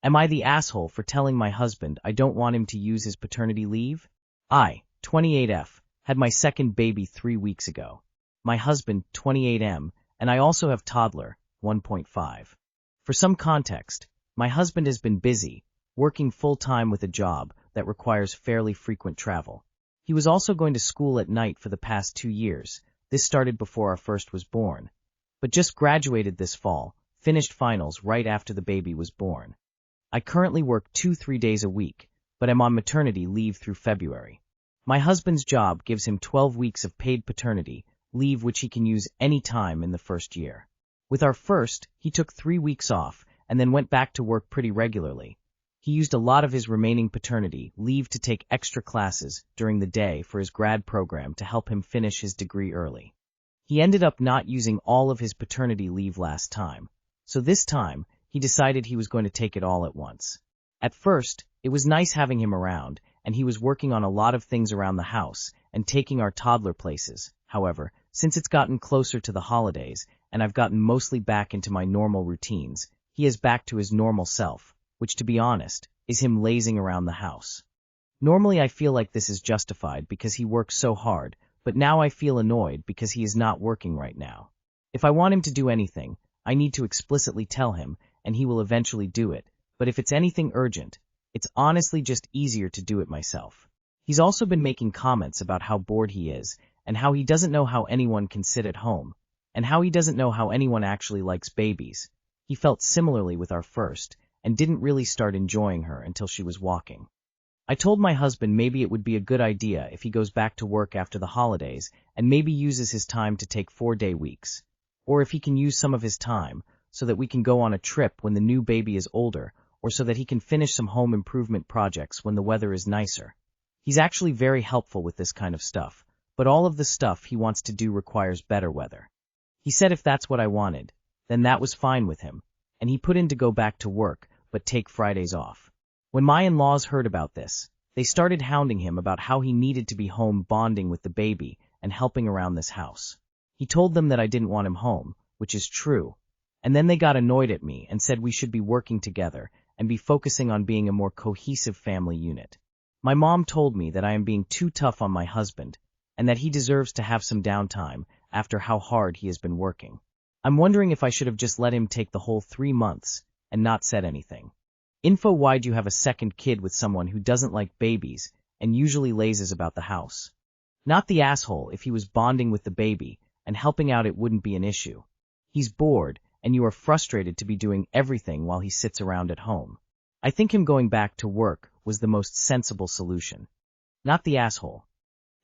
Am I the asshole for telling my husband I don't want him to use his paternity leave? I, 28F, had my second baby 3 weeks ago. My husband, 28M, and I also have toddler, 1.5. For some context, my husband has been busy, working full-time with a job that requires fairly frequent travel. He was also going to school at night for the past 2 years. This started before our first was born. But just graduated this fall, finished finals right after the baby was born. I currently work 2-3 days a week, but I'm on maternity leave through February. My husband's job gives him 12 weeks of paid paternity leave which he can use any time in the first year. With our first, he took 3 weeks off and then went back to work pretty regularly. He used a lot of his remaining paternity leave to take extra classes during the day for his grad program to help him finish his degree early. He ended up not using all of his paternity leave last time, so this time, he decided he was going to take it all at once. At first, it was nice having him around, and he was working on a lot of things around the house and taking our toddler places. However, since it's gotten closer to the holidays and I've gotten mostly back into my normal routines, he is back to his normal self, which to be honest, is him lazing around the house. Normally I feel like this is justified because he works so hard, but now I feel annoyed because he is not working right now. If I want him to do anything, I need to explicitly tell him, and he will eventually do it, but if it's anything urgent, it's honestly just easier to do it myself. He's also been making comments about how bored he is, and how he doesn't know how anyone can sit at home, and how he doesn't know how anyone actually likes babies. He felt similarly with our first, and didn't really start enjoying her until she was walking. I told my husband maybe it would be a good idea if he goes back to work after the holidays, and maybe uses his time to take 4-day weeks, or if he can use some of his time, so that we can go on a trip when the new baby is older, or so that he can finish some home improvement projects when the weather is nicer. He's actually very helpful with this kind of stuff, but all of the stuff he wants to do requires better weather. He said if that's what I wanted, then that was fine with him, and he put in to go back to work, but take Fridays off. When my in-laws heard about this, they started hounding him about how he needed to be home bonding with the baby and helping around this house. He told them that I didn't want him home, which is true, and then they got annoyed at me and said we should be working together and be focusing on being a more cohesive family unit. My mom told me that I am being too tough on my husband and that he deserves to have some downtime after how hard he has been working. I'm wondering if I should have just let him take the whole 3 months and not said anything. Info: why'd you have a second kid with someone who doesn't like babies and usually lazes about the house? Not the asshole. If he was bonding with the baby and helping out, it wouldn't be an issue. He's bored, and you are frustrated to be doing everything while he sits around at home. I think him going back to work was the most sensible solution. Not the asshole.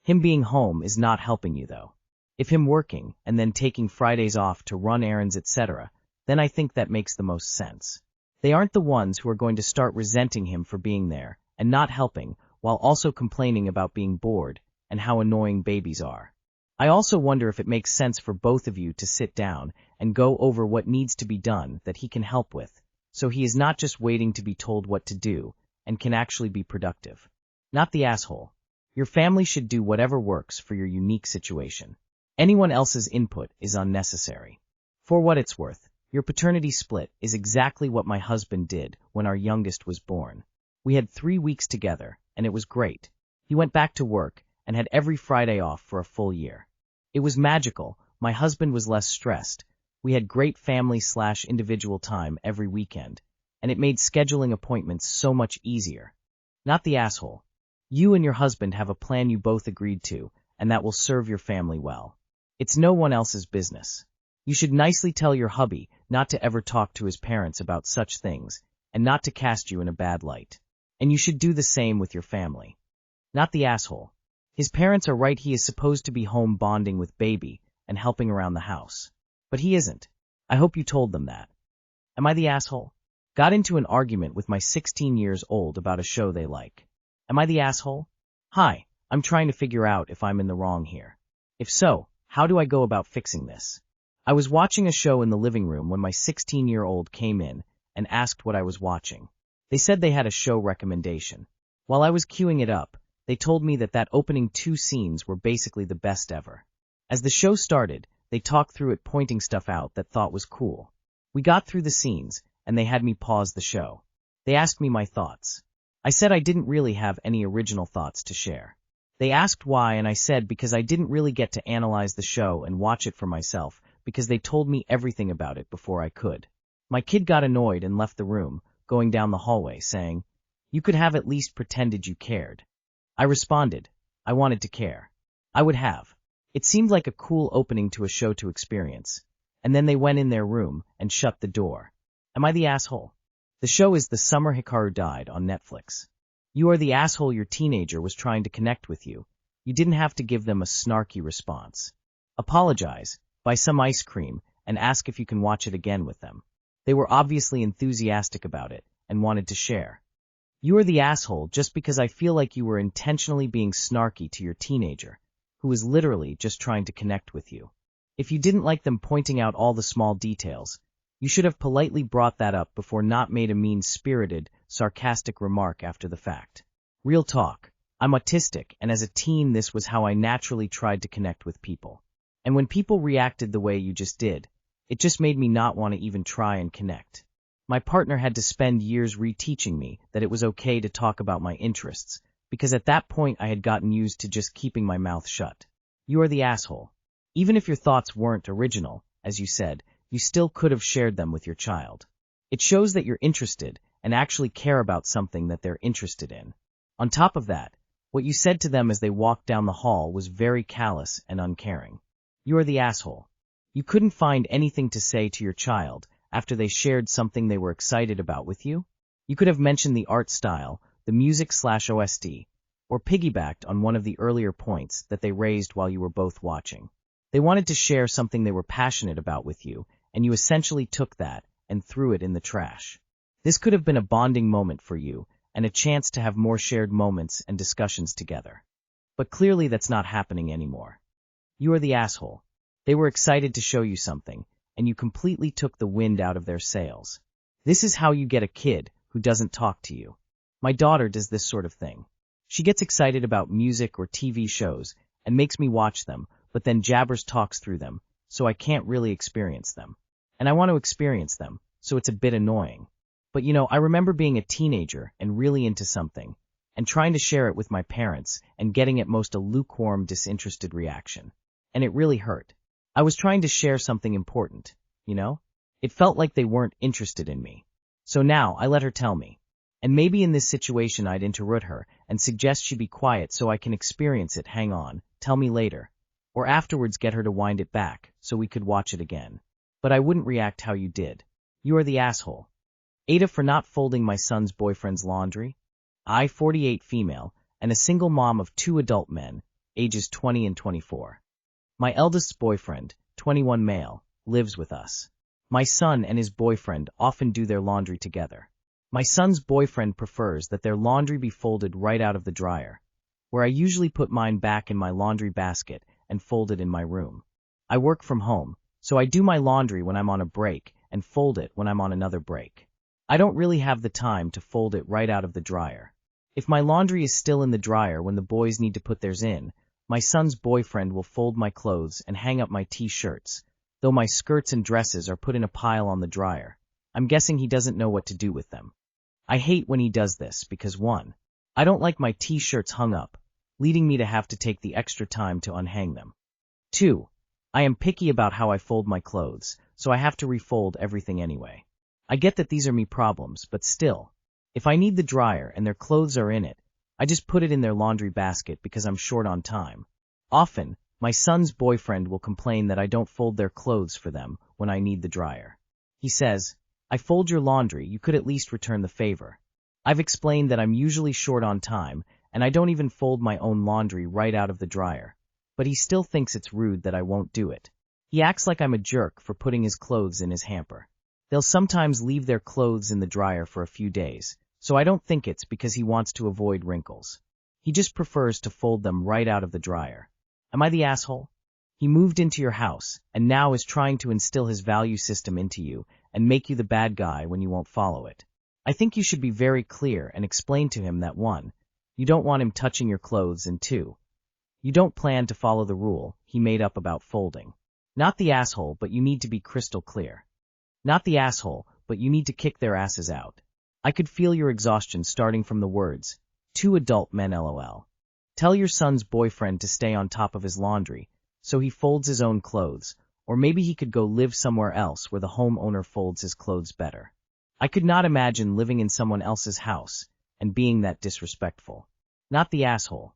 Him being home is not helping you though. If him working and then taking Fridays off to run errands etc., then I think that makes the most sense. They aren't the ones who are going to start resenting him for being there and not helping while also complaining about being bored and how annoying babies are. I also wonder if it makes sense for both of you to sit down and go over what needs to be done that he can help with, so he is not just waiting to be told what to do and can actually be productive. Not the asshole. Your family should do whatever works for your unique situation. Anyone else's input is unnecessary. For what it's worth, your paternity split is exactly what my husband did when our youngest was born. We had 3 weeks together, and it was great. He went back to work and had every Friday off for a full year. It was magical. My husband was less stressed. We had great family/individual time every weekend, and it made scheduling appointments so much easier. Not the asshole. You and your husband have a plan you both agreed to, and that will serve your family well. It's no one else's business. You should nicely tell your hubby not to ever talk to his parents about such things, and not to cast you in a bad light. And you should do the same with your family. Not the asshole. His parents are right. He is supposed to be home bonding with baby and helping around the house. But he isn't. I hope you told them that. Am I the asshole? Got into an argument with my 16 years old about a show they like. Am I the asshole? Hi, I'm trying to figure out if I'm in the wrong here. If so, how do I go about fixing this? I was watching a show in the living room when my 16-year-old came in and asked what I was watching. They said they had a show recommendation. While I was queuing it up, they told me that opening 2 scenes were basically the best ever. As the show started, they talked through it, pointing stuff out that thought was cool. We got through the scenes, and they had me pause the show. They asked me my thoughts. I said I didn't really have any original thoughts to share. They asked why, and I said because I didn't really get to analyze the show and watch it for myself, because they told me everything about it before I could. My kid got annoyed and left the room, going down the hallway, saying, "You could have at least pretended you cared." I responded, "I wanted to care. I would have." It seemed like a cool opening to a show to experience. And then they went in their room and shut the door. Am I the asshole? The show is The Summer Hikaru Died on Netflix. You are the asshole. Your teenager was trying to connect with you. You didn't have to give them a snarky response. Apologize, buy some ice cream, and ask if you can watch it again with them. They were obviously enthusiastic about it and wanted to share. You are the asshole just because I feel like you were intentionally being snarky to your teenager, who was literally just trying to connect with you. If you didn't like them pointing out all the small details, you should have politely brought that up before, not made a mean-spirited, sarcastic remark after the fact. Real talk. I'm autistic, and as a teen this was how I naturally tried to connect with people. And when people reacted the way you just did, it just made me not want to even try and connect. My partner had to spend years reteaching me that it was okay to talk about my interests, because at that point I had gotten used to just keeping my mouth shut. You are the asshole. Even if your thoughts weren't original, as you said, you still could have shared them with your child. It shows that you're interested and actually care about something that they're interested in. On top of that, what you said to them as they walked down the hall was very callous and uncaring. You are the asshole. You couldn't find anything to say to your child after they shared something they were excited about with you? You could have mentioned the art style, the music/OST, or piggybacked on one of the earlier points that they raised while you were both watching. They wanted to share something they were passionate about with you, and you essentially took that and threw it in the trash. This could have been a bonding moment for you, and a chance to have more shared moments and discussions together. But clearly that's not happening anymore. You are the asshole. They were excited to show you something, and you completely took the wind out of their sails. This is how you get a kid who doesn't talk to you. My daughter does this sort of thing. She gets excited about music or TV shows and makes me watch them, but then jabbers talks through them, so I can't really experience them. And I want to experience them, so it's a bit annoying. But I remember being a teenager and really into something, and trying to share it with my parents and getting at most a lukewarm, disinterested reaction. And it really hurt. I was trying to share something important, It felt like they weren't interested in me. So now I let her tell me. And maybe in this situation I'd interrupt her and suggest she be quiet so I can experience it. Hang on, tell me later. Or afterwards get her to wind it back so we could watch it again. But I wouldn't react how you did. You are the asshole. AITA for not folding my son's boyfriend's laundry. I, 48 female, and a single mom of 2 adult men, ages 20 and 24. My eldest's boyfriend, 21 male, lives with us. My son and his boyfriend often do their laundry together. My son's boyfriend prefers that their laundry be folded right out of the dryer, where I usually put mine back in my laundry basket and fold it in my room. I work from home, so I do my laundry when I'm on a break and fold it when I'm on another break. I don't really have the time to fold it right out of the dryer. If my laundry is still in the dryer when the boys need to put theirs in, my son's boyfriend will fold my clothes and hang up my t-shirts, though my skirts and dresses are put in a pile on the dryer. I'm guessing he doesn't know what to do with them. I hate when he does this because 1. I don't like my t-shirts hung up, leading me to have to take the extra time to unhang them. 2. I am picky about how I fold my clothes, so I have to refold everything anyway. I get that these are me problems, but still, if I need the dryer and their clothes are in it, I just put it in their laundry basket because I'm short on time. Often, my son's boyfriend will complain that I don't fold their clothes for them when I need the dryer. He says, "I fold your laundry, you could at least return the favor." I've explained that I'm usually short on time, and I don't even fold my own laundry right out of the dryer. But he still thinks it's rude that I won't do it. He acts like I'm a jerk for putting his clothes in his hamper. They'll sometimes leave their clothes in the dryer for a few days, so I don't think it's because he wants to avoid wrinkles. He just prefers to fold them right out of the dryer. Am I the asshole? He moved into your house and now is trying to instill his value system into you and make you the bad guy when you won't follow it. I think you should be very clear and explain to him that 1. You don't want him touching your clothes, and 2. You don't plan to follow the rule he made up about folding. Not the asshole, but you need to be crystal clear. Not the asshole, but you need to kick their asses out. I could feel your exhaustion starting from the words, "Two adult men LOL." Tell your son's boyfriend to stay on top of his laundry, so he folds his own clothes, or maybe he could go live somewhere else where the homeowner folds his clothes better. I could not imagine living in someone else's house and being that disrespectful. Not the asshole.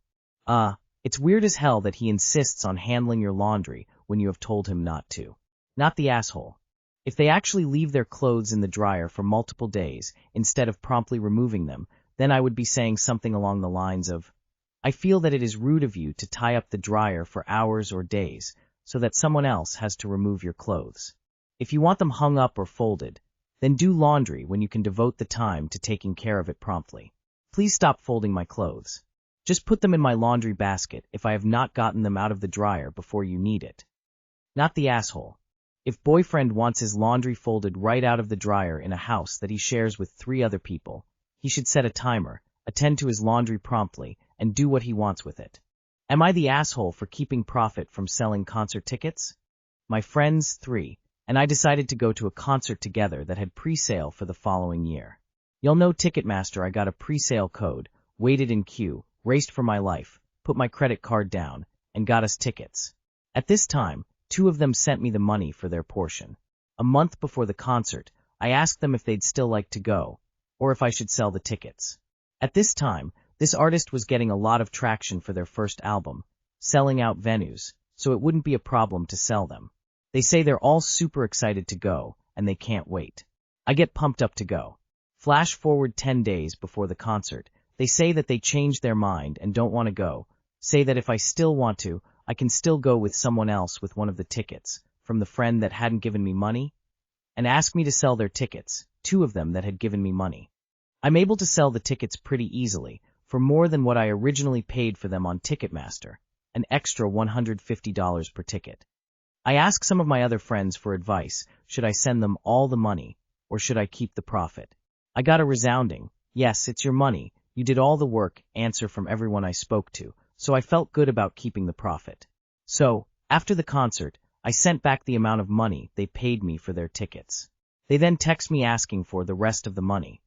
It's weird as hell that he insists on handling your laundry when you have told him not to. Not the asshole. If they actually leave their clothes in the dryer for multiple days instead of promptly removing them, then I would be saying something along the lines of, I feel that it is rude of you to tie up the dryer for hours or days so that someone else has to remove your clothes. If you want them hung up or folded, then do laundry when you can devote the time to taking care of it promptly. Please stop folding my clothes. Just put them in my laundry basket if I have not gotten them out of the dryer before you need it. Not the asshole. If boyfriend wants his laundry folded right out of the dryer in a house that he shares with 3 other people, he should set a timer, attend to his laundry promptly, and do what he wants with it. Am I the asshole for keeping profit from selling concert tickets? My friends, 3, and I decided to go to a concert together that had pre-sale for the following year. You'll know Ticketmaster. I got a pre-sale code, waited in queue, raced for my life, put my credit card down, and got us tickets. At this time, 2 of them sent me the money for their portion. A month before the concert, I asked them if they'd still like to go, or if I should sell the tickets. At this time, this artist was getting a lot of traction for their first album, selling out venues, so it wouldn't be a problem to sell them. They say they're all super excited to go, and they can't wait. I get pumped up to go. Flash forward 10 days before the concert, they say that they changed their mind and don't want to go, say that if I still want to, I can still go with someone else with one of the tickets, from the friend that hadn't given me money, and ask me to sell their tickets, 2 of them that had given me money. I'm able to sell the tickets pretty easily, for more than what I originally paid for them on Ticketmaster, an extra $150 per ticket. I ask some of my other friends for advice. Should I send them all the money, or should I keep the profit? I got a resounding, yes, it's your money, you did all the work, answer from everyone I spoke to, so I felt good about keeping the profit. So, after the concert, I sent back the amount of money they paid me for their tickets. They then text me asking for the rest of the money,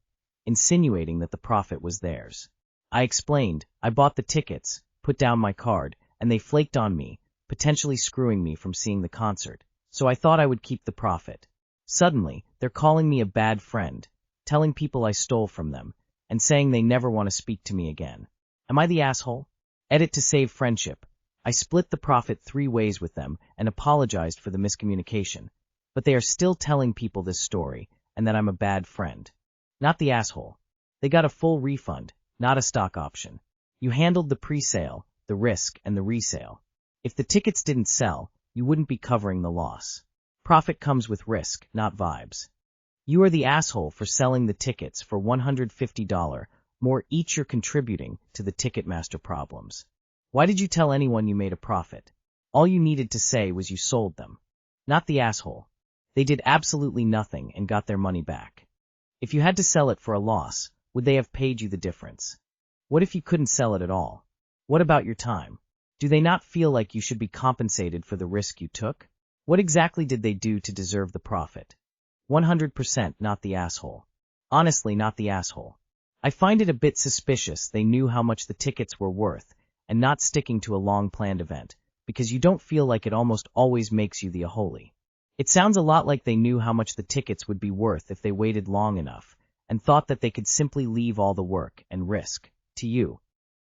insinuating that the profit was theirs. I explained, I bought the tickets, put down my card, and they flaked on me, potentially screwing me from seeing the concert, so I thought I would keep the profit. Suddenly, they're calling me a bad friend, telling people I stole from them, and saying they never want to speak to me again. Am I the asshole? Edit to save friendship. I split the profit 3 ways with them and apologized for the miscommunication, but they are still telling people this story and that I'm a bad friend. Not the asshole. They got a full refund, not a stock option. You handled the pre-sale, the risk, and the resale. If the tickets didn't sell, you wouldn't be covering the loss. Profit comes with risk, not vibes. You are the asshole for selling the tickets for $150 more each. You're contributing to the Ticketmaster problems. Why did you tell anyone you made a profit? All you needed to say was you sold them. Not the asshole. They did absolutely nothing and got their money back. If you had to sell it for a loss, would they have paid you the difference? What if you couldn't sell it at all? What about your time? Do they not feel like you should be compensated for the risk you took? What exactly did they do to deserve the profit? 100% not the asshole. Honestly, not the asshole. I find it a bit suspicious they knew how much the tickets were worth and not sticking to a long-planned event, because you don't feel like it almost always makes you the aholi. It sounds a lot like they knew how much the tickets would be worth if they waited long enough, and thought that they could simply leave all the work and risk to you